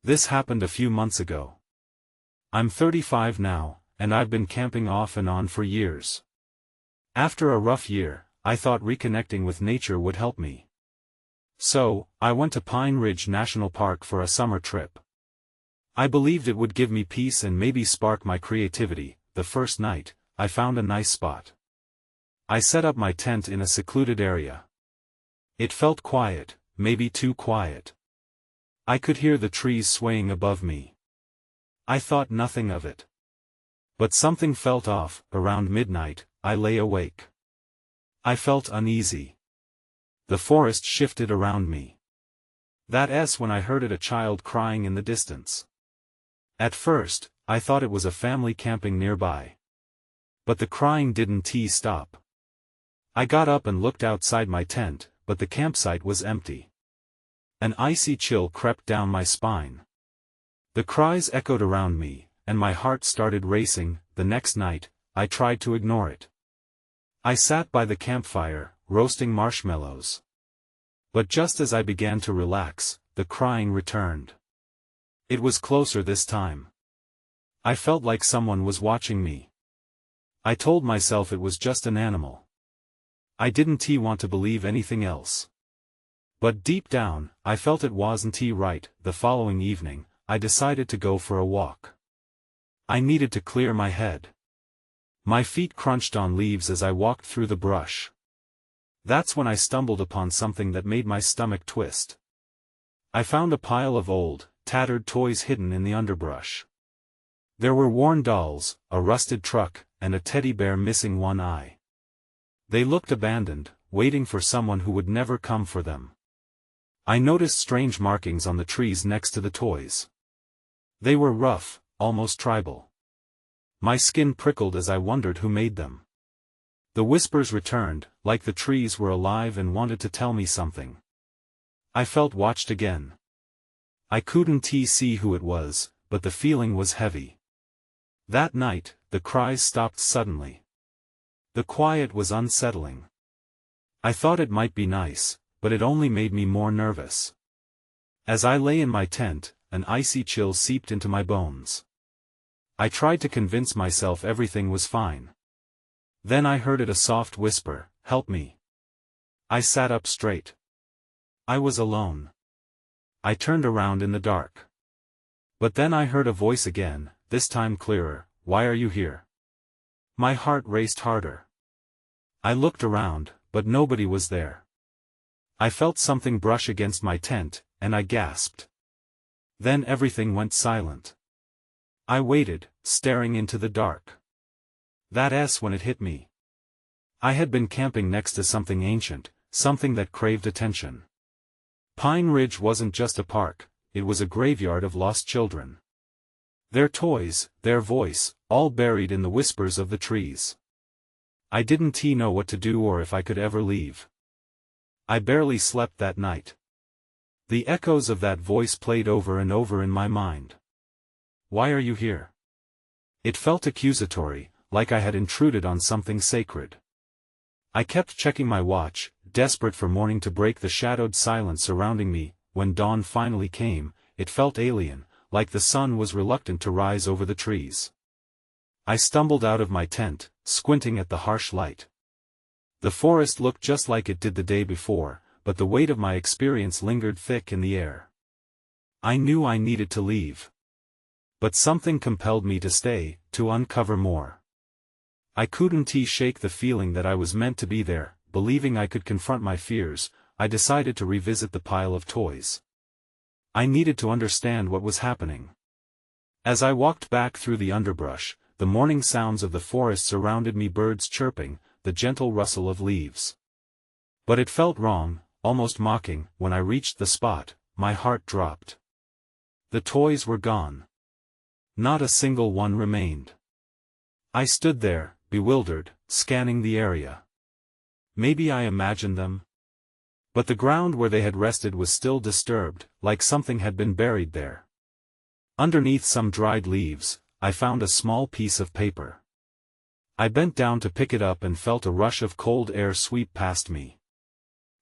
This happened a few months ago. I'm 35 now, and I've been camping off and on for years. After a rough year, I thought reconnecting with nature would help me. So, I went to Pine Ridge National Park for a summer trip. I believed it would give me peace and maybe spark my creativity. The first night, I found a nice spot. I set up my tent in a secluded area. It felt quiet, maybe too quiet. I could hear the trees swaying above me. I thought nothing of it. But something felt off. Around midnight, I lay awake. I felt uneasy. The forest shifted around me. That's when I heard a child crying in the distance. At first, I thought it was a family camping nearby. But the crying didn't stop. I got up and looked outside my tent, but the campsite was empty. An icy chill crept down my spine. The cries echoed around me, and my heart started racing. The next night, I tried to ignore it. I sat by the campfire, roasting marshmallows. But just as I began to relax, the crying returned. It was closer this time. I felt like someone was watching me. I told myself it was just an animal. I didn't want to believe anything else. But deep down, I felt it wasn't right. The following evening, I decided to go for a walk. I needed to clear my head. My feet crunched on leaves as I walked through the brush. That's when I stumbled upon something that made my stomach twist. I found a pile of old, tattered toys hidden in the underbrush. There were worn dolls, a rusted truck, and a teddy bear missing one eye. They looked abandoned, waiting for someone who would never come for them. I noticed strange markings on the trees next to the toys. They were rough, almost tribal. My skin prickled as I wondered who made them. The whispers returned, like the trees were alive and wanted to tell me something. I felt watched again. I couldn't see who it was, but the feeling was heavy. That night, the cries stopped suddenly. The quiet was unsettling. I thought it might be nice, but it only made me more nervous. As I lay in my tent, an icy chill seeped into my bones. I tried to convince myself everything was fine. Then I heard a soft whisper, "Help me." I sat up straight. I was alone. I turned around in the dark. But then I heard a voice again, this time clearer, "Why are you here?" My heart raced harder. I looked around, but nobody was there. I felt something brush against my tent, and I gasped. Then everything went silent. I waited, staring into the dark. That's when it hit me. I had been camping next to something ancient, something that craved attention. Pine Ridge wasn't just a park, it was a graveyard of lost children. Their toys, their voice, all buried in the whispers of the trees. I didn't know what to do or if I could ever leave. I barely slept that night. The echoes of that voice played over and over in my mind. "Why are you here?" It felt accusatory, like I had intruded on something sacred. I kept checking my watch, desperate for morning to break the shadowed silence surrounding me. When dawn finally came, it felt alien, like the sun was reluctant to rise over the trees. I stumbled out of my tent, squinting at the harsh light. The forest looked just like it did the day before, but the weight of my experience lingered thick in the air. I knew I needed to leave. But something compelled me to stay, to uncover more. I couldn't shake the feeling that I was meant to be there. Believing I could confront my fears, I decided to revisit the pile of toys. I needed to understand what was happening. As I walked back through the underbrush, the morning sounds of the forest surrounded me, birds chirping, the gentle rustle of leaves. But it felt wrong, almost mocking. When I reached the spot, my heart dropped. The toys were gone. Not a single one remained. I stood there, bewildered, scanning the area. Maybe I imagined them? But the ground where they had rested was still disturbed, like something had been buried there. Underneath some dried leaves, I found a small piece of paper. I bent down to pick it up and felt a rush of cold air sweep past me.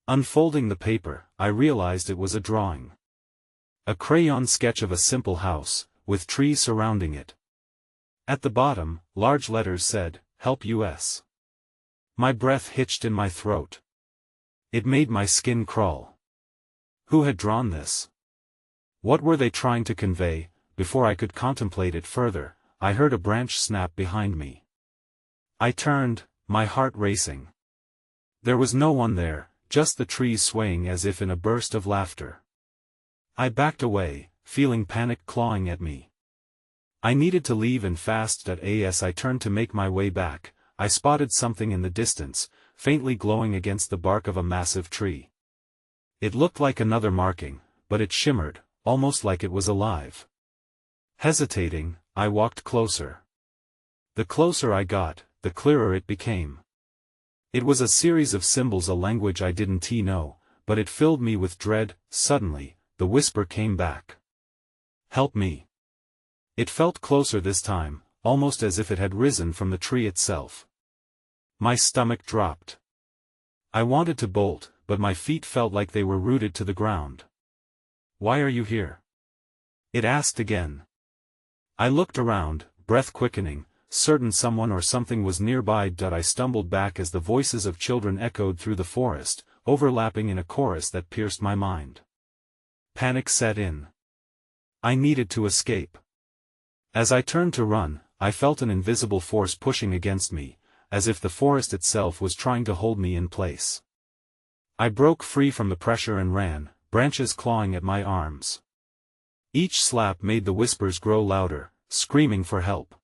Unfolding the paper, I realized it was a drawing. A crayon sketch of a simple house, with trees surrounding it. At the bottom, large letters said, "Help US." My breath hitched in my throat. It made my skin crawl. Who had drawn this? What were they trying to convey? Before I could contemplate it further, I heard a branch snap behind me. I turned, my heart racing. There was no one there, just the trees swaying as if in a burst of laughter. I backed away, feeling panic clawing at me. I needed to leave and fast. As I turned to make my way back, I spotted something in the distance, faintly glowing against the bark of a massive tree. It looked like another marking, but it shimmered, almost like it was alive. Hesitating, I walked closer. The closer I got, the clearer it became. It was a series of symbols, a language I didn't know, but it filled me with dread. Suddenly, the whisper came back. "Help me." It felt closer this time, almost as if it had risen from the tree itself. My stomach dropped. I wanted to bolt, but my feet felt like they were rooted to the ground. "Why are you here?" it asked again. I looked around, breath quickening, certain someone or something was nearby. I stumbled back as the voices of children echoed through the forest, overlapping in a chorus that pierced my mind. Panic set in. I needed to escape. As I turned to run, I felt an invisible force pushing against me, as if the forest itself was trying to hold me in place. I broke free from the pressure and ran, branches clawing at my arms. Each slap made the whispers grow louder, screaming for help.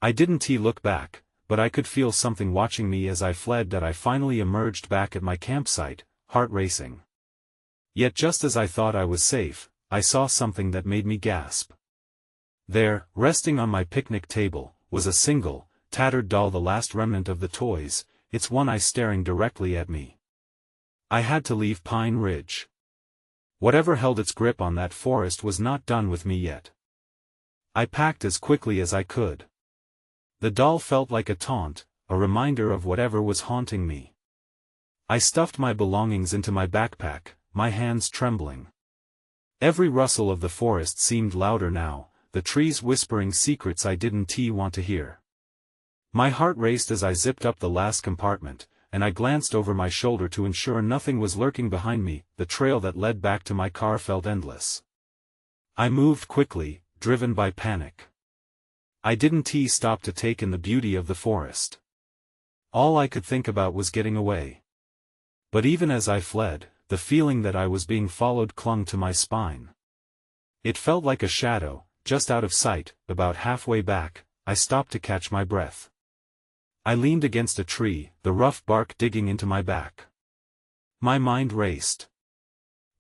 I didn't look back, but I could feel something watching me as I fled. I finally emerged back at my campsite, heart racing. Yet just as I thought I was safe, I saw something that made me gasp. There, resting on my picnic table, was a single, tattered doll, the last remnant of the toys, its one eye staring directly at me. I had to leave Pine Ridge. Whatever held its grip on that forest was not done with me yet. I packed as quickly as I could. The doll felt like a taunt, a reminder of whatever was haunting me. I stuffed my belongings into my backpack, my hands trembling. Every rustle of the forest seemed louder now, the trees whispering secrets I didn't want to hear. My heart raced as I zipped up the last compartment, and I glanced over my shoulder to ensure nothing was lurking behind me. The trail that led back to my car felt endless. I moved quickly, driven by panic. I didn't stop to take in the beauty of the forest. All I could think about was getting away. But even as I fled, the feeling that I was being followed clung to my spine. It felt like a shadow, just out of sight. About halfway back, I stopped to catch my breath. I leaned against a tree, the rough bark digging into my back. My mind raced.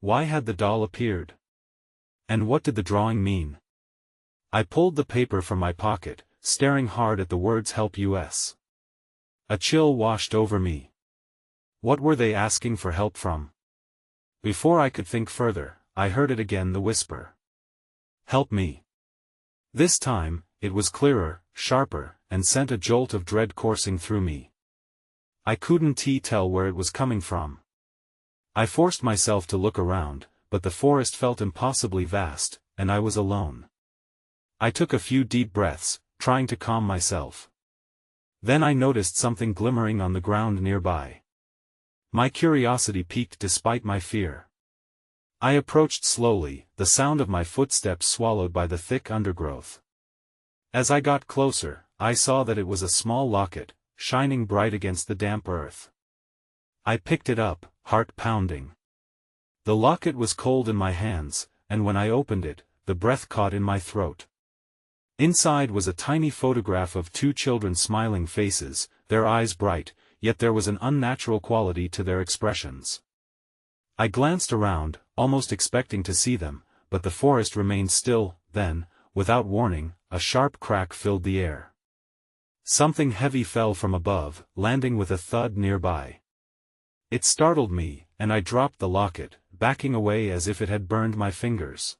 Why had the doll appeared? And what did the drawing mean? I pulled the paper from my pocket, staring hard at the words "Help US." A chill washed over me. What were they asking for help from? Before I could think further, I heard it again, the whisper. "Help me." This time, it was clearer, sharper, and sent a jolt of dread coursing through me. I couldn't tell where it was coming from. I forced myself to look around, but the forest felt impossibly vast, and I was alone. I took a few deep breaths, trying to calm myself. Then I noticed something glimmering on the ground nearby. My curiosity piqued despite my fear. I approached slowly, the sound of my footsteps swallowed by the thick undergrowth. As I got closer, I saw that it was a small locket, shining bright against the damp earth. I picked it up, heart pounding. The locket was cold in my hands, and when I opened it, the breath caught in my throat. Inside was a tiny photograph of two children, smiling faces, their eyes bright, yet there was an unnatural quality to their expressions. I glanced around, almost expecting to see them, but the forest remained still. Then, without warning, a sharp crack filled the air. Something heavy fell from above, landing with a thud nearby. It startled me, and I dropped the locket, backing away as if it had burned my fingers.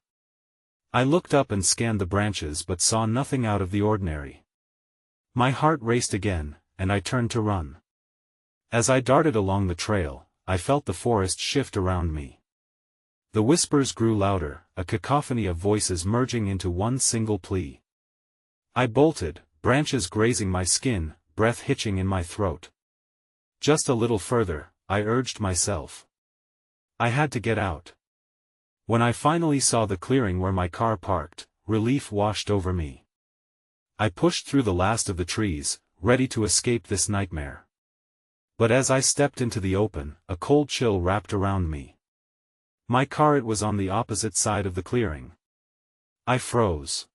I looked up and scanned the branches but saw nothing out of the ordinary. My heart raced again, and I turned to run. As I darted along the trail, I felt the forest shift around me. The whispers grew louder, a cacophony of voices merging into one single plea. I bolted, branches grazing my skin, breath hitching in my throat. Just a little further, I urged myself. I had to get out. When I finally saw the clearing where my car parked, relief washed over me. I pushed through the last of the trees, ready to escape this nightmare. But as I stepped into the open, a cold chill wrapped around me. My car, it was on the opposite side of the clearing. I froze.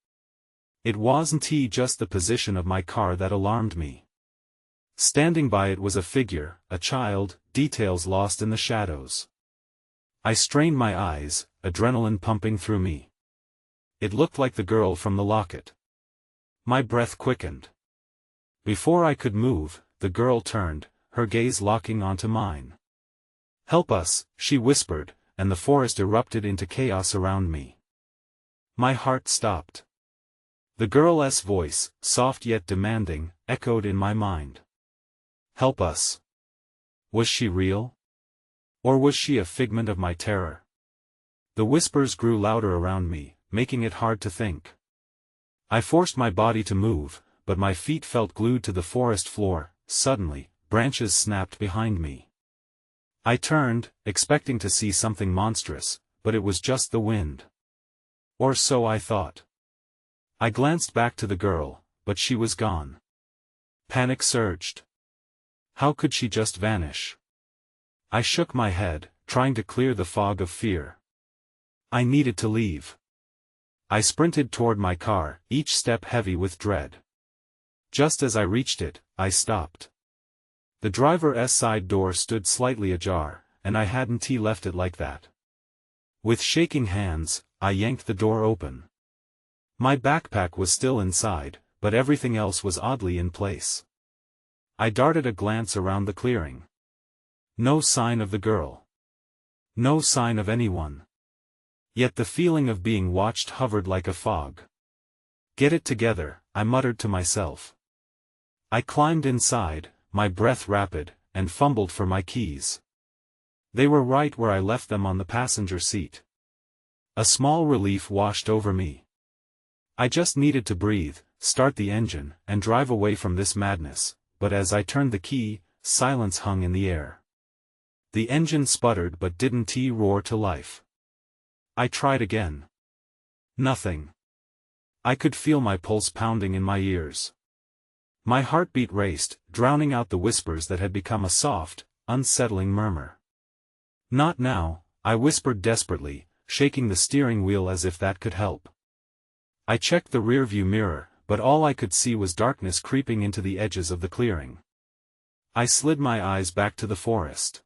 It wasn't just the position of my car that alarmed me. Standing by it was a figure, a child, details lost in the shadows. I strained my eyes, adrenaline pumping through me. It looked like the girl from the locket. My breath quickened. Before I could move, the girl turned, her gaze locking onto mine. "Help us," she whispered, and the forest erupted into chaos around me. My heart stopped. The girl's voice, soft yet demanding, echoed in my mind. Help us. Was she real? Or was she a figment of my terror? The whispers grew louder around me, making it hard to think. I forced my body to move, but my feet felt glued to the forest floor. Suddenly, branches snapped behind me. I turned, expecting to see something monstrous, but it was just the wind. Or so I thought. I glanced back to the girl, but she was gone. Panic surged. How could she just vanish? I shook my head, trying to clear the fog of fear. I needed to leave. I sprinted toward my car, each step heavy with dread. Just as I reached it, I stopped. The driver's side door stood slightly ajar, and I hadn't left it like that. With shaking hands, I yanked the door open. My backpack was still inside, but everything else was oddly in place. I darted a glance around the clearing. No sign of the girl. No sign of anyone. Yet the feeling of being watched hovered like a fog. Get it together, I muttered to myself. I climbed inside, my breath rapid, and fumbled for my keys. They were right where I left them, on the passenger seat. A small relief washed over me. I just needed to breathe, start the engine, and drive away from this madness, but as I turned the key, silence hung in the air. The engine sputtered but didn't roar to life. I tried again. Nothing. I could feel my pulse pounding in my ears. My heartbeat raced, drowning out the whispers that had become a soft, unsettling murmur. Not now, I whispered desperately, shaking the steering wheel as if that could help. I checked the rearview mirror, but all I could see was darkness creeping into the edges of the clearing. I slid my eyes back to the forest.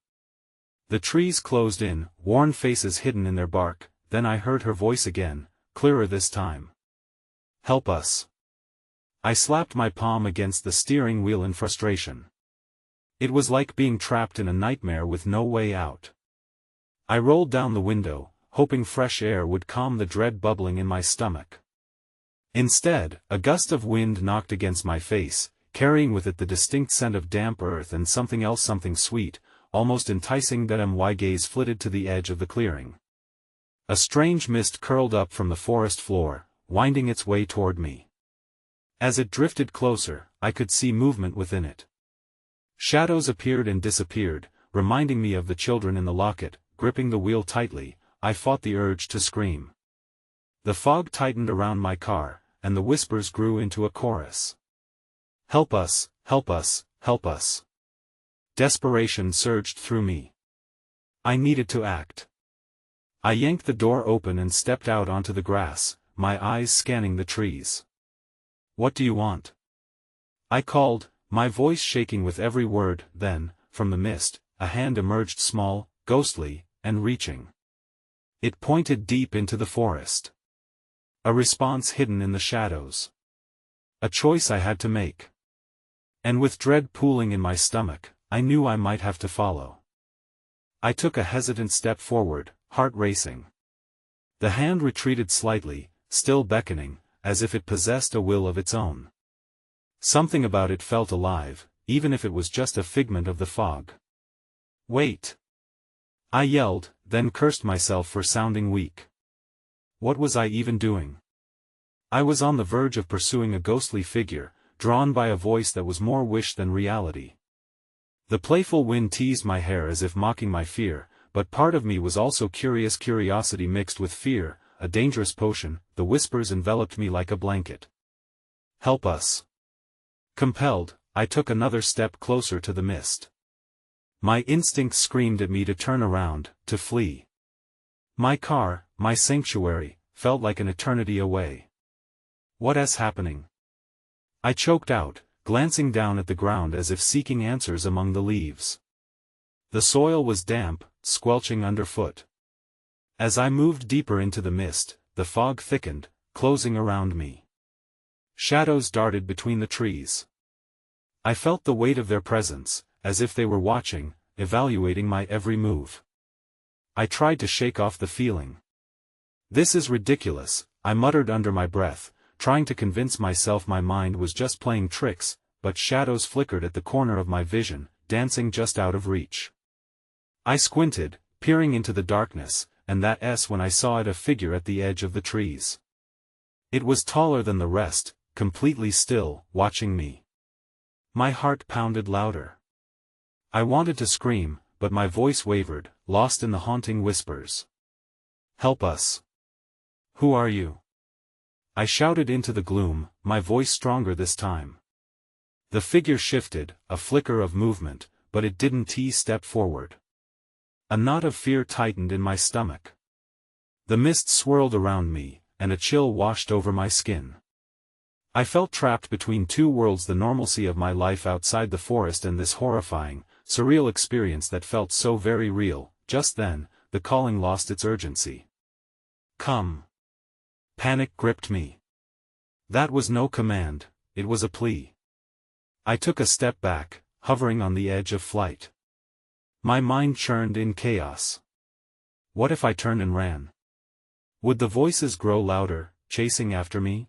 The trees closed in, worn faces hidden in their bark. Then I heard her voice again, clearer this time. Help us. I slapped my palm against the steering wheel in frustration. It was like being trapped in a nightmare with no way out. I rolled down the window, hoping fresh air would calm the dread bubbling in my stomach. Instead, a gust of wind knocked against my face, carrying with it the distinct scent of damp earth and something else, something sweet, almost enticing. That my gaze flitted to the edge of the clearing. A strange mist curled up from the forest floor, winding its way toward me. As it drifted closer, I could see movement within it. Shadows appeared and disappeared, reminding me of the children in the locket. Gripping the wheel tightly, I fought the urge to scream. The fog tightened around my car, and the whispers grew into a chorus. Help us, help us, help us. Desperation surged through me. I needed to act. I yanked the door open and stepped out onto the grass, my eyes scanning the trees. What do you want? I called, my voice shaking with every word. Then, from the mist, a hand emerged, small, ghostly, and reaching. It pointed deep into the forest. A response hidden in the shadows. A choice I had to make. And with dread pooling in my stomach, I knew I might have to follow. I took a hesitant step forward, heart racing. The hand retreated slightly, still beckoning, as if it possessed a will of its own. Something about it felt alive, even if it was just a figment of the fog. Wait! I yelled, then cursed myself for sounding weak. What was I even doing? I was on the verge of pursuing a ghostly figure, drawn by a voice that was more wish than reality. The playful wind teased my hair as if mocking my fear, but part of me was also curious, curiosity mixed with fear, a dangerous potion. The whispers enveloped me like a blanket. Help us. Compelled, I took another step closer to the mist. My instincts screamed at me to turn around, to flee. My car, my sanctuary, felt like an eternity away. What is happening? I choked out, glancing down at the ground as if seeking answers among the leaves. The soil was damp, squelching underfoot. As I moved deeper into the mist, the fog thickened, closing around me. Shadows darted between the trees. I felt the weight of their presence, as if they were watching, evaluating my every move. I tried to shake off the feeling. This is ridiculous, I muttered under my breath, trying to convince myself my mind was just playing tricks, but shadows flickered at the corner of my vision, dancing just out of reach. I squinted, peering into the darkness, and that's when I saw a figure at the edge of the trees. It was taller than the rest, completely still, watching me. My heart pounded louder. I wanted to scream, but my voice wavered, lost in the haunting whispers. Help us. Who are you? I shouted into the gloom, my voice stronger this time. The figure shifted, a flicker of movement, but it didn't step forward. A knot of fear tightened in my stomach. The mist swirled around me, and a chill washed over my skin. I felt trapped between two worlds, the normalcy of my life outside the forest and this horrifying, surreal experience that felt so very real. Just then, the calling lost its urgency. Come. Panic gripped me. That was no command, it was a plea. I took a step back, hovering on the edge of flight. My mind churned in chaos. What if I turned and ran? Would the voices grow louder, chasing after me?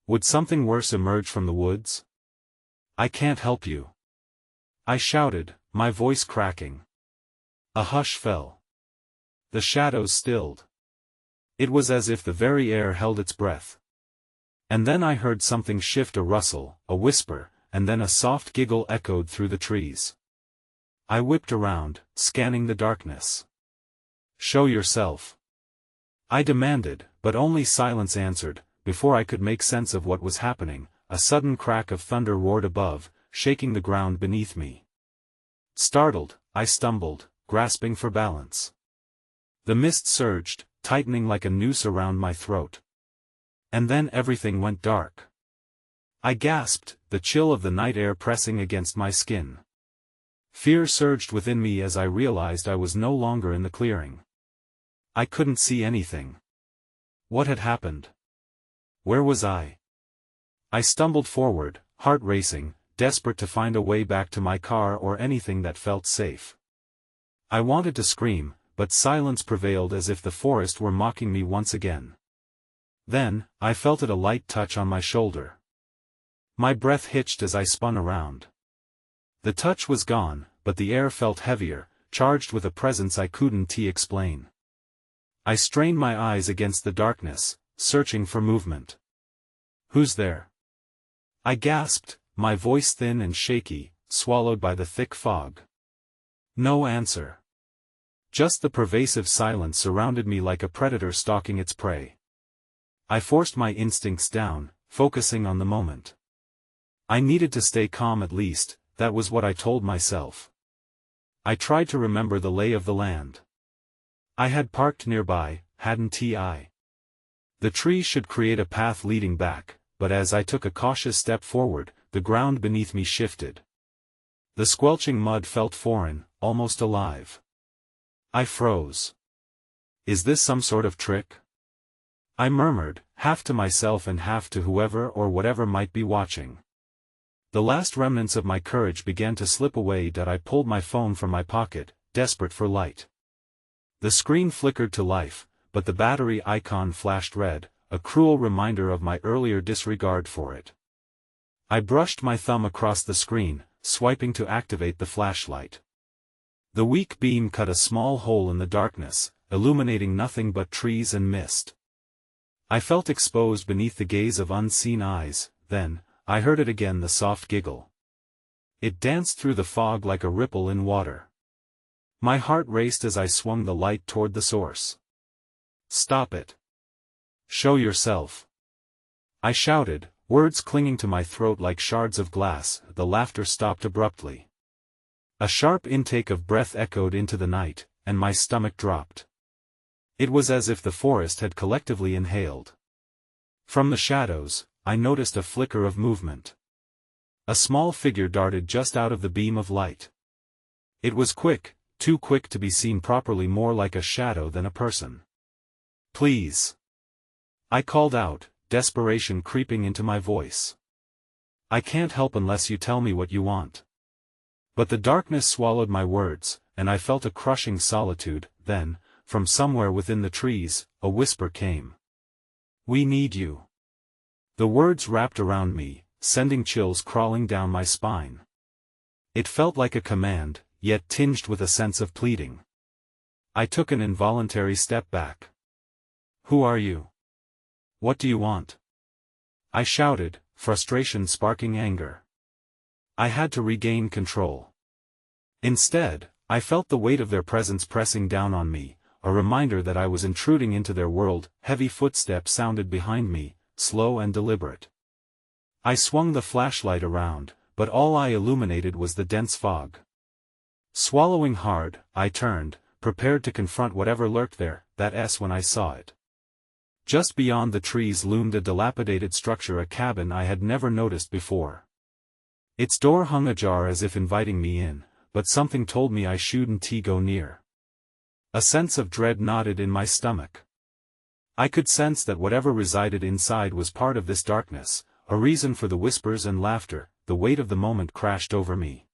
Would something worse emerge from the woods? I can't help you. I shouted, my voice cracking. A hush fell. The shadows stilled. It was as if the very air held its breath. And then I heard something shift, a rustle, a whisper, and then a soft giggle echoed through the trees. I whipped around, scanning the darkness. Show yourself. I demanded, but only silence answered. Before I could make sense of what was happening, a sudden crack of thunder roared above, shaking the ground beneath me. Startled, I stumbled, grasping for balance. The mist surged, tightening like a noose around my throat. And then everything went dark. I gasped, the chill of the night air pressing against my skin. Fear surged within me as I realized I was no longer in the clearing. I couldn't see anything. What had happened? Where was I? I stumbled forward, heart racing, desperate to find a way back to my car or anything that felt safe. I wanted to scream, but silence prevailed as if the forest were mocking me once again. Then, I felt a light touch on my shoulder. My breath hitched as I spun around. The touch was gone, but the air felt heavier, charged with a presence I couldn't explain. I strained my eyes against the darkness, searching for movement. Who's there? I gasped, my voice thin and shaky, swallowed by the thick fog. No answer. Just the pervasive silence surrounded me like a predator stalking its prey. I forced my instincts down, focusing on the moment. I needed to stay calm at least, that was what I told myself. I tried to remember the lay of the land. I had parked nearby, hadn't I? The trees should create a path leading back, but as I took a cautious step forward, the ground beneath me shifted. The squelching mud felt foreign, almost alive. I froze. Is this some sort of trick? I murmured, half to myself and half to whoever or whatever might be watching. The last remnants of my courage began to slip away. I pulled my phone from my pocket, desperate for light. The screen flickered to life, but the battery icon flashed red, a cruel reminder of my earlier disregard for it. I brushed my thumb across the screen, swiping to activate the flashlight. The weak beam cut a small hole in the darkness, illuminating nothing but trees and mist. I felt exposed beneath the gaze of unseen eyes, then, I heard it again, the soft giggle. It danced through the fog like a ripple in water. My heart raced as I swung the light toward the source. "Stop it. Show yourself," I shouted, words clinging to my throat like shards of glass. The laughter stopped abruptly. A sharp intake of breath echoed into the night, and my stomach dropped. It was as if the forest had collectively inhaled. From the shadows, I noticed a flicker of movement. A small figure darted just out of the beam of light. It was quick, too quick to be seen properly, more like a shadow than a person. "Please," I called out, desperation creeping into my voice. "I can't help unless you tell me what you want." But the darkness swallowed my words, and I felt a crushing solitude. Then, from somewhere within the trees, a whisper came. "We need you." The words wrapped around me, sending chills crawling down my spine. It felt like a command, yet tinged with a sense of pleading. I took an involuntary step back. "Who are you? What do you want?" I shouted, frustration sparking anger. I had to regain control. Instead, I felt the weight of their presence pressing down on me, a reminder that I was intruding into their world. Heavy footsteps sounded behind me, slow and deliberate. I swung the flashlight around, but all I illuminated was the dense fog. Swallowing hard, I turned, prepared to confront whatever lurked there. When I saw it. Just beyond the trees loomed a dilapidated structure, a cabin I had never noticed before. Its door hung ajar as if inviting me in, but something told me I shouldn't go near. A sense of dread knotted in my stomach. I could sense that whatever resided inside was part of this darkness, a reason for the whispers and laughter. The weight of the moment crashed over me.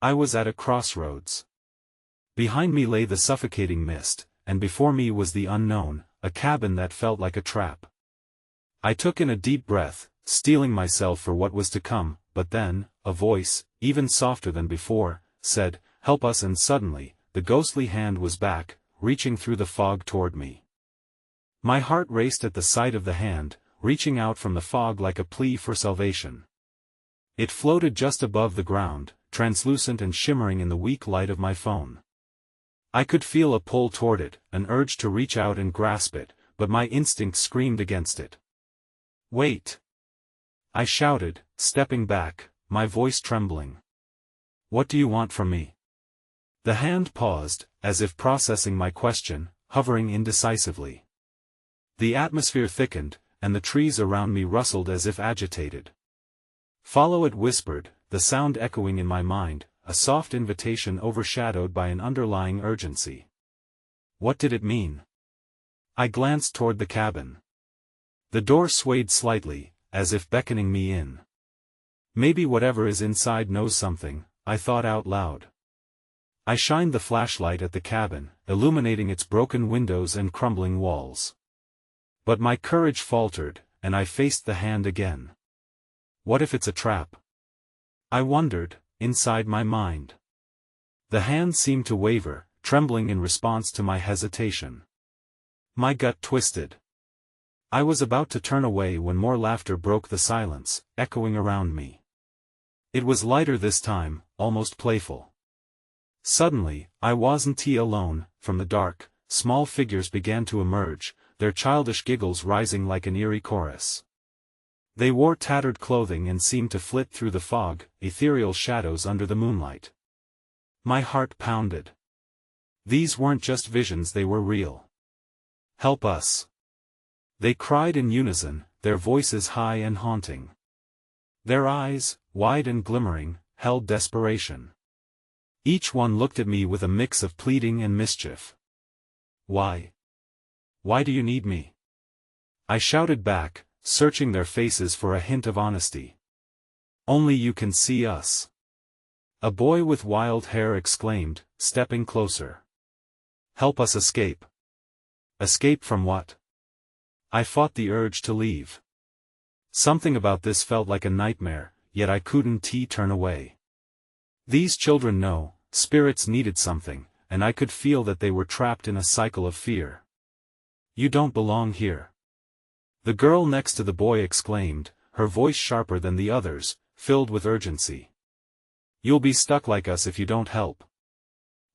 I was at a crossroads. Behind me lay the suffocating mist, and before me was the unknown, a cabin that felt like a trap. I took in a deep breath, steeling myself for what was to come, but then, a voice, even softer than before, said, "Help us," and suddenly, the ghostly hand was back, reaching through the fog toward me. My heart raced at the sight of the hand, reaching out from the fog like a plea for salvation. It floated just above the ground, translucent and shimmering in the weak light of my phone. I could feel a pull toward it, an urge to reach out and grasp it, but my instinct screamed against it. "Wait!" I shouted, stepping back, my voice trembling. "What do you want from me?" The hand paused, as if processing my question, hovering indecisively. The atmosphere thickened, and the trees around me rustled as if agitated. "Follow," it whispered, the sound echoing in my mind, a soft invitation overshadowed by an underlying urgency. What did it mean? I glanced toward the cabin. The door swayed slightly, as if beckoning me in. Maybe whatever is inside knows something, I thought out loud. I shined the flashlight at the cabin, illuminating its broken windows and crumbling walls. But my courage faltered, and I faced the hand again. What if it's a trap? I wondered, inside my mind. The hand seemed to waver, trembling in response to my hesitation. My gut twisted. I was about to turn away when more laughter broke the silence, echoing around me. It was lighter this time, almost playful. Suddenly, I wasn't alone. From the dark, small figures began to emerge, their childish giggles rising like an eerie chorus. They wore tattered clothing and seemed to flit through the fog, ethereal shadows under the moonlight. My heart pounded. These weren't just visions, they were real. "Help us!" They cried in unison, their voices high and haunting. Their eyes, wide and glimmering, held desperation. Each one looked at me with a mix of pleading and mischief. "Why? Why do you need me?" I shouted back, searching their faces for a hint of honesty. "Only you can see us," a boy with wild hair exclaimed, stepping closer. "Help us escape." "Escape from what?" I fought the urge to leave. Something about this felt like a nightmare, yet I couldn't turn away. These children know, spirits needed something, and I could feel that they were trapped in a cycle of fear. "You don't belong here." The girl next to the boy exclaimed, her voice sharper than the others, filled with urgency. "You'll be stuck like us if you don't help."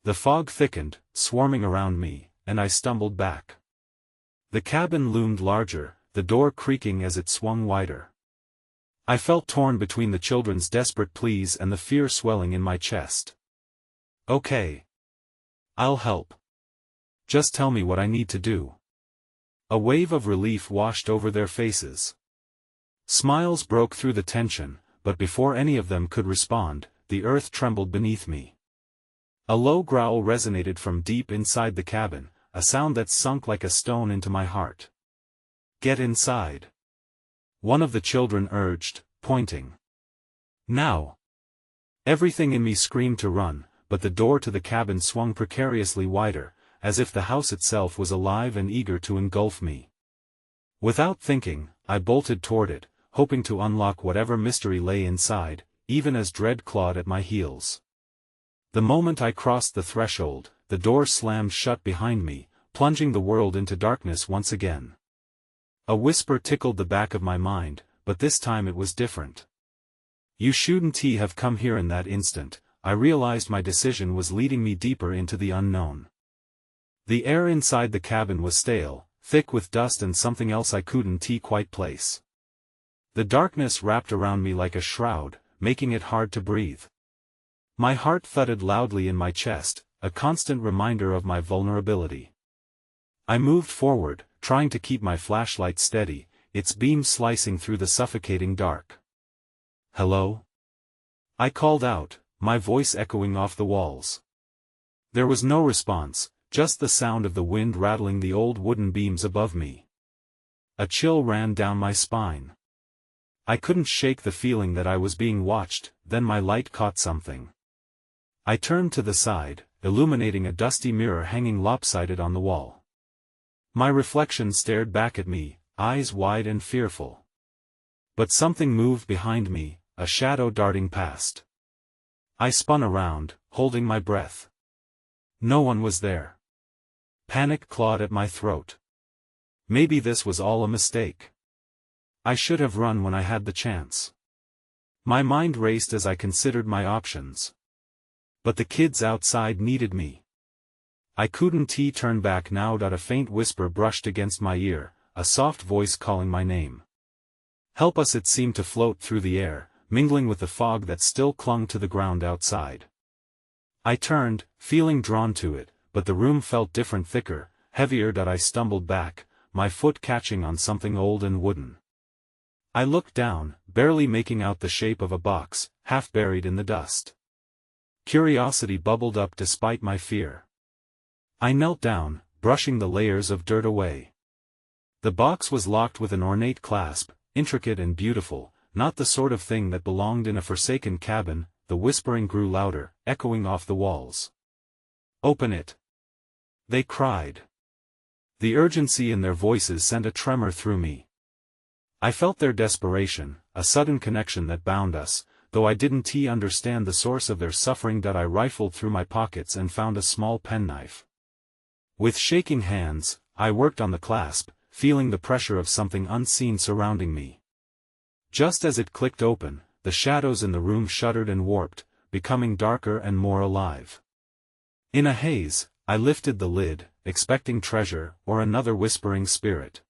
The fog thickened, swarming around me, and I stumbled back. The cabin loomed larger, the door creaking as it swung wider. I felt torn between the children's desperate pleas and the fear swelling in my chest. "Okay. I'll help. Just tell me what I need to do." A wave of relief washed over their faces. Smiles broke through the tension, but before any of them could respond, the earth trembled beneath me. A low growl resonated from deep inside the cabin, a sound that sunk like a stone into my heart. "Get inside," one of the children urged, pointing. "Now." Everything in me screamed to run, but the door to the cabin swung precariously wider, as if the house itself was alive and eager to engulf me. Without thinking, I bolted toward it, hoping to unlock whatever mystery lay inside, even as dread clawed at my heels. The moment I crossed the threshold, the door slammed shut behind me, plunging the world into darkness once again. A whisper tickled the back of my mind, but this time it was different. "You shouldn't have come here." In that instant, I realized my decision was leading me deeper into the unknown. The air inside the cabin was stale, thick with dust and something else I couldn't quite place. The darkness wrapped around me like a shroud, making it hard to breathe. My heart thudded loudly in my chest, a constant reminder of my vulnerability. I moved forward, trying to keep my flashlight steady, its beam slicing through the suffocating dark. "Hello?" I called out, my voice echoing off the walls. There was no response, just the sound of the wind rattling the old wooden beams above me. A chill ran down my spine. I couldn't shake the feeling that I was being watched. Then my light caught something. I turned to the side, illuminating a dusty mirror hanging lopsided on the wall. My reflection stared back at me, eyes wide and fearful. But something moved behind me, a shadow darting past. I spun around, holding my breath. No one was there. Panic clawed at my throat. Maybe this was all a mistake. I should have run when I had the chance. My mind raced as I considered my options. But the kids outside needed me. I couldn't turn back now. A faint whisper brushed against my ear, a soft voice calling my name. "Help us!" It seemed to float through the air, mingling with the fog that still clung to the ground outside. I turned, feeling drawn to it, but the room felt different, thicker, heavier. I stumbled back, my foot catching on something old and wooden. I looked down, barely making out the shape of a box, half buried in the dust. Curiosity bubbled up despite my fear. I knelt down, brushing the layers of dirt away. The box was locked with an ornate clasp, intricate and beautiful, not the sort of thing that belonged in a forsaken cabin. The whispering grew louder, echoing off the walls. "Open it!" they cried. The urgency in their voices sent a tremor through me. I felt their desperation, a sudden connection that bound us, though I didn't understand the source of their suffering. I rifled through my pockets and found a small penknife. With shaking hands, I worked on the clasp, feeling the pressure of something unseen surrounding me. Just as it clicked open, the shadows in the room shuddered and warped, becoming darker and more alive. In a haze, I lifted the lid, expecting treasure or another whispering spirit.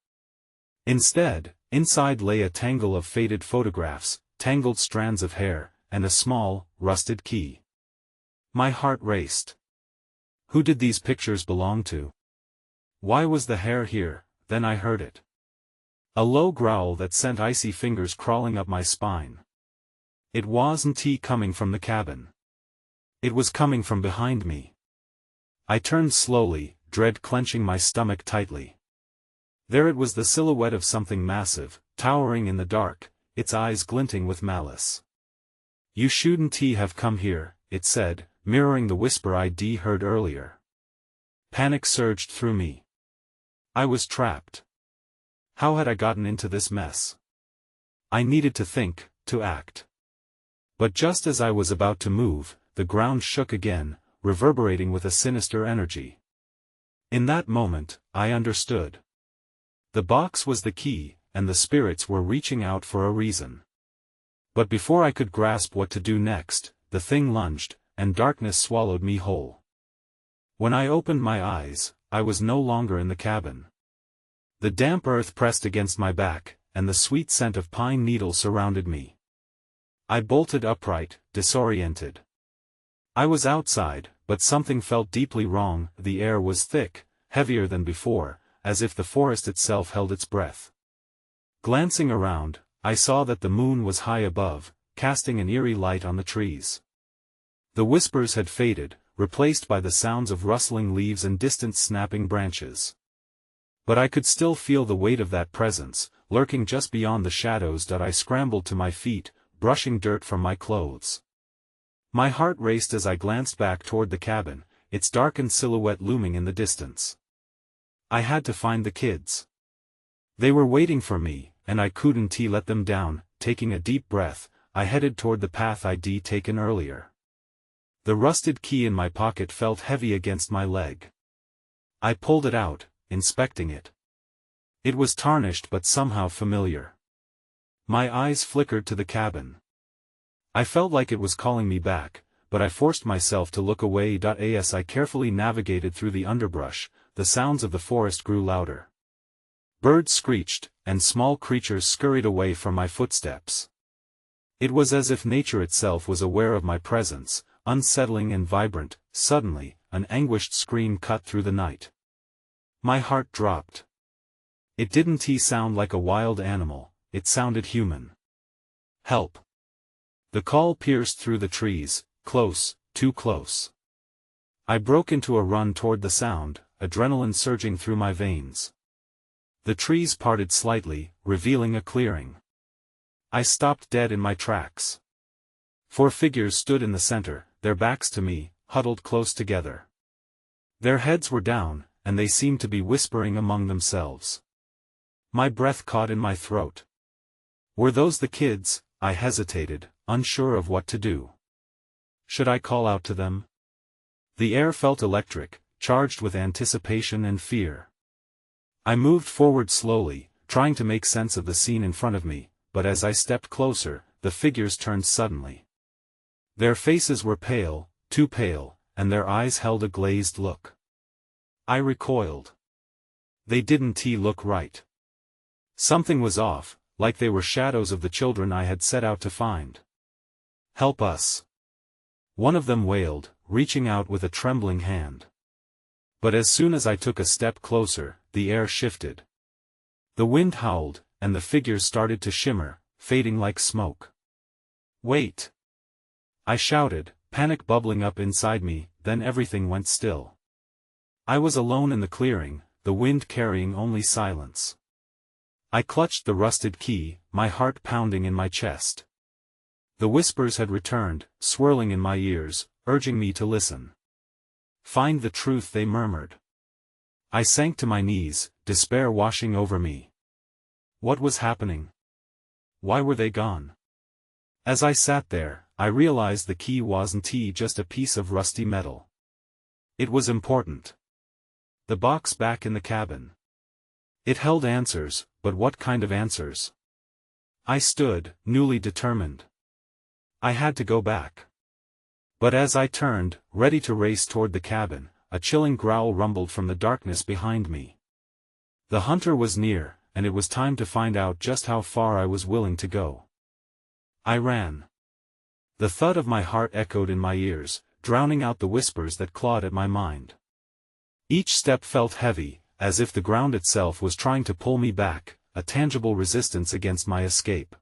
Instead, inside lay a tangle of faded photographs, tangled strands of hair, and a small, rusted key. My heart raced. Who did these pictures belong to? Why was the hair here? Then I heard it. A low growl that sent icy fingers crawling up my spine. It wasn't coming from the cabin. It was coming from behind me. I turned slowly, dread clenching my stomach tightly. There it was, the silhouette of something massive, towering in the dark, its eyes glinting with malice. "You shouldn't have come here," it said, mirroring the whisper I'd heard earlier. Panic surged through me. I was trapped. How had I gotten into this mess? I needed to think, to act. But just as I was about to move, the ground shook again, reverberating with a sinister energy. In that moment, I understood. The box was the key, and the spirits were reaching out for a reason. But before I could grasp what to do next, the thing lunged, and darkness swallowed me whole. When I opened my eyes, I was no longer in the cabin. The damp earth pressed against my back, and the sweet scent of pine needles surrounded me. I bolted upright, disoriented. I was outside, but something felt deeply wrong. The air was thick, heavier than before, as if the forest itself held its breath. Glancing around, I saw that the moon was high above, casting an eerie light on the trees. The whispers had faded, replaced by the sounds of rustling leaves and distant snapping branches. But I could still feel the weight of that presence, lurking just beyond the shadows. I scrambled to my feet, brushing dirt from my clothes. My heart raced as I glanced back toward the cabin, its darkened silhouette looming in the distance. I had to find the kids. They were waiting for me, and I couldn't let them down. Taking a deep breath, I headed toward the path I'd taken earlier. The rusted key in my pocket felt heavy against my leg. I pulled it out, inspecting it. It was tarnished but somehow familiar. My eyes flickered to the cabin. I felt like it was calling me back, but I forced myself to look away. As I carefully navigated through the underbrush, the sounds of the forest grew louder. Birds screeched, and small creatures scurried away from my footsteps. It was as if nature itself was aware of my presence, unsettling and vibrant. Suddenly, an anguished scream cut through the night. My heart dropped. It didn't sound like a wild animal, it sounded human. Help! The call pierced through the trees, close, too close. I broke into a run toward the sound, adrenaline surging through my veins. The trees parted slightly, revealing a clearing. I stopped dead in my tracks. 4 figures stood in the center, their backs to me, huddled close together. Their heads were down, and they seemed to be whispering among themselves. My breath caught in my throat. Were those the kids? I hesitated, unsure of what to do. Should I call out to them? The air felt electric, charged with anticipation and fear. I moved forward slowly, trying to make sense of the scene in front of me, but as I stepped closer, the figures turned suddenly. Their faces were pale, too pale, and their eyes held a glazed look. I recoiled. They didn't look right. Something was off, like they were shadows of the children I had set out to find. Help us! One of them wailed, reaching out with a trembling hand. But as soon as I took a step closer, the air shifted. The wind howled, and the figures started to shimmer, fading like smoke. Wait! I shouted, panic bubbling up inside me. Then everything went still. I was alone in the clearing, the wind carrying only silence. I clutched the rusted key, my heart pounding in my chest. The whispers had returned, swirling in my ears, urging me to listen. Find the truth, they murmured. I sank to my knees, despair washing over me. What was happening? Why were they gone? As I sat there, I realized the key wasn't just a piece of rusty metal. It was important. The box back in the cabin. It held answers, but what kind of answers? I stood, newly determined. I had to go back. But as I turned, ready to race toward the cabin, a chilling growl rumbled from the darkness behind me. The hunter was near, and it was time to find out just how far I was willing to go. I ran. The thud of my heart echoed in my ears, drowning out the whispers that clawed at my mind. Each step felt heavy, as if the ground itself was trying to pull me back, a tangible resistance against my escape.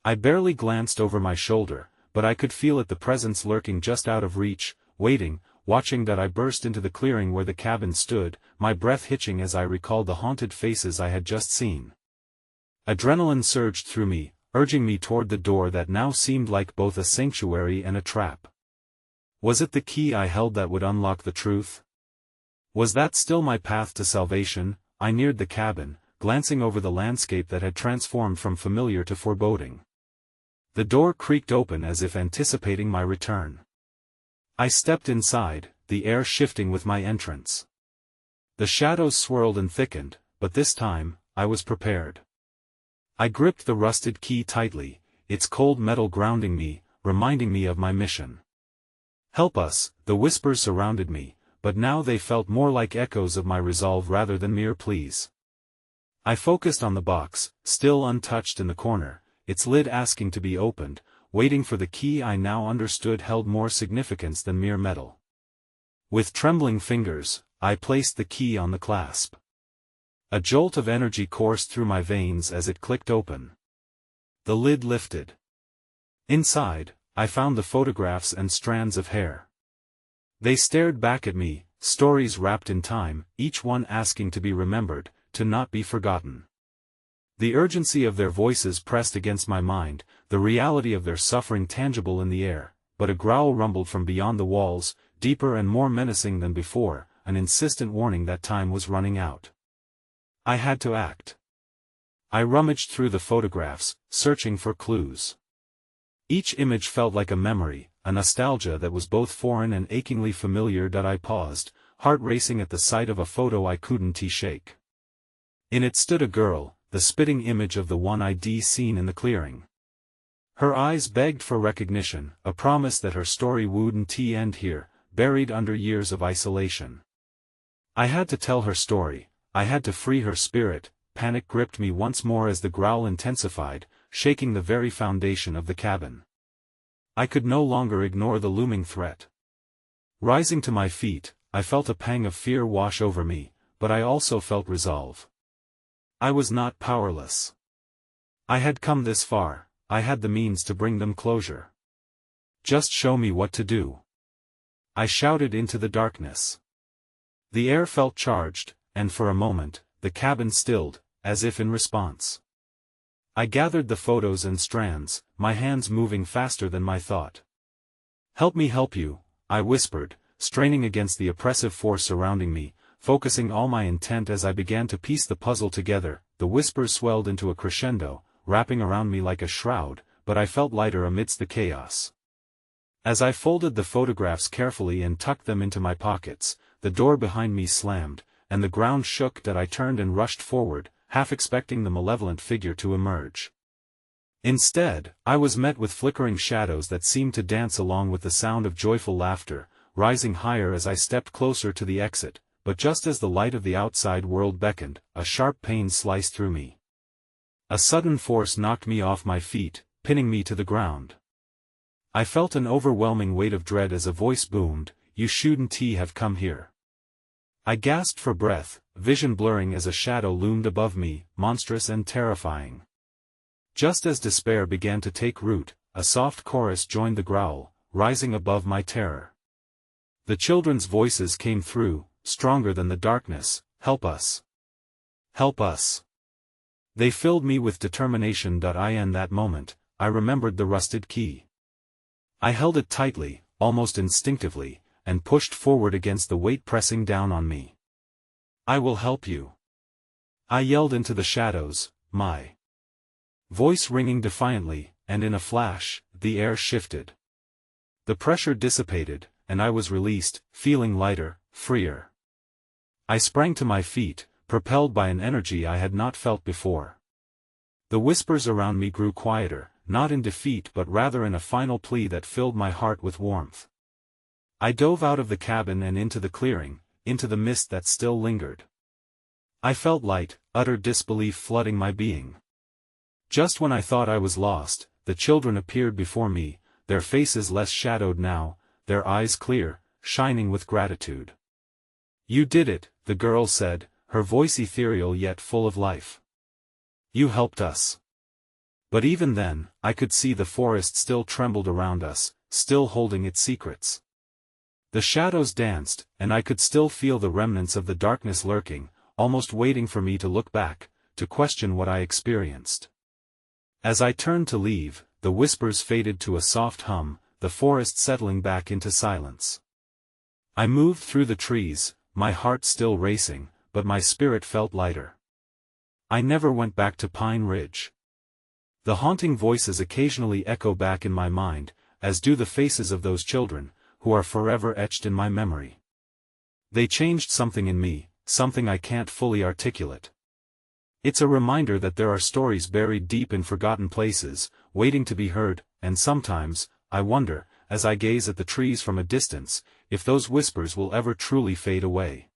I barely glanced over my shoulder, but I could feel the presence lurking just out of reach, waiting, watching. I burst into the clearing where the cabin stood, my breath hitching as I recalled the haunted faces I had just seen. Adrenaline surged through me, urging me toward the door that now seemed like both a sanctuary and a trap. Was it the key I held that would unlock the truth? Was that still my path to salvation? I neared the cabin, glancing over the landscape that had transformed from familiar to foreboding. The door creaked open as if anticipating my return. I stepped inside, the air shifting with my entrance. The shadows swirled and thickened, but this time, I was prepared. I gripped the rusted key tightly, its cold metal grounding me, reminding me of my mission. Help us, the whispers surrounded me, but now they felt more like echoes of my resolve rather than mere pleas. I focused on the box, still untouched in the corner, its lid asking to be opened, waiting for the key I now understood held more significance than mere metal. With trembling fingers, I placed the key on the clasp. A jolt of energy coursed through my veins as it clicked open. The lid lifted. Inside, I found the photographs and strands of hair. They stared back at me, stories wrapped in time, each one asking to be remembered, to not be forgotten. The urgency of their voices pressed against my mind, the reality of their suffering tangible in the air, but a growl rumbled from beyond the walls, deeper and more menacing than before, an insistent warning that time was running out. I had to act. I rummaged through the photographs, searching for clues. Each image felt like a memory, a nostalgia that was both foreign and achingly familiar. I paused, heart racing at the sight of a photo I couldn't shake. In it stood a girl, the spitting image of the one I'd seen in the clearing. Her eyes begged for recognition, a promise that her story wouldn't end here, buried under years of isolation. I had to tell her story, I had to free her spirit. Panic gripped me once more as the growl intensified, shaking the very foundation of the cabin. I could no longer ignore the looming threat. Rising to my feet, I felt a pang of fear wash over me, but I also felt resolve. I was not powerless. I had come this far, I had the means to bring them closure. Just show me what to do. I shouted into the darkness. The air felt charged, and for a moment, the cabin stilled, as if in response. I gathered the photos and strands, my hands moving faster than my thought. Help me help you, I whispered, straining against the oppressive force surrounding me, focusing all my intent as I began to piece the puzzle together. The whispers swelled into a crescendo, wrapping around me like a shroud, but I felt lighter amidst the chaos. As I folded the photographs carefully and tucked them into my pockets, the door behind me slammed, and the ground shook. I turned and rushed forward, half expecting the malevolent figure to emerge. Instead, I was met with flickering shadows that seemed to dance along with the sound of joyful laughter, rising higher as I stepped closer to the exit, but just as the light of the outside world beckoned, a sharp pain sliced through me. A sudden force knocked me off my feet, pinning me to the ground. I felt an overwhelming weight of dread as a voice boomed, "You shouldn't have come here." I gasped for breath, vision blurring as a shadow loomed above me, monstrous and terrifying. Just as despair began to take root, a soft chorus joined the growl, rising above my terror. The children's voices came through, stronger than the darkness. "Help us! Help us!" They filled me with determination. In that moment, I remembered the rusted key. I held it tightly, almost instinctively, and pushed forward against the weight pressing down on me. "I will help you," I yelled into the shadows, my voice ringing defiantly, and in a flash, the air shifted. The pressure dissipated, and I was released, feeling lighter, freer. I sprang to my feet, propelled by an energy I had not felt before. The whispers around me grew quieter, not in defeat but rather in a final plea that filled my heart with warmth. I dove out of the cabin and into the clearing, into the mist that still lingered. I felt light, utter disbelief flooding my being. Just when I thought I was lost, the children appeared before me, their faces less shadowed now, their eyes clear, shining with gratitude. "You did it," the girl said, her voice ethereal yet full of life. "You helped us." But even then, I could see the forest still trembled around us, still holding its secrets. The shadows danced, and I could still feel the remnants of the darkness lurking, almost waiting for me to look back, to question what I experienced. As I turned to leave, the whispers faded to a soft hum, the forest settling back into silence. I moved through the trees, my heart still racing, but my spirit felt lighter. I never went back to Pine Ridge. The haunting voices occasionally echo back in my mind, as do the faces of those children, who are forever etched in my memory. They changed something in me, something I can't fully articulate. It's a reminder that there are stories buried deep in forgotten places, waiting to be heard, and sometimes, I wonder, as I gaze at the trees from a distance, if those whispers will ever truly fade away.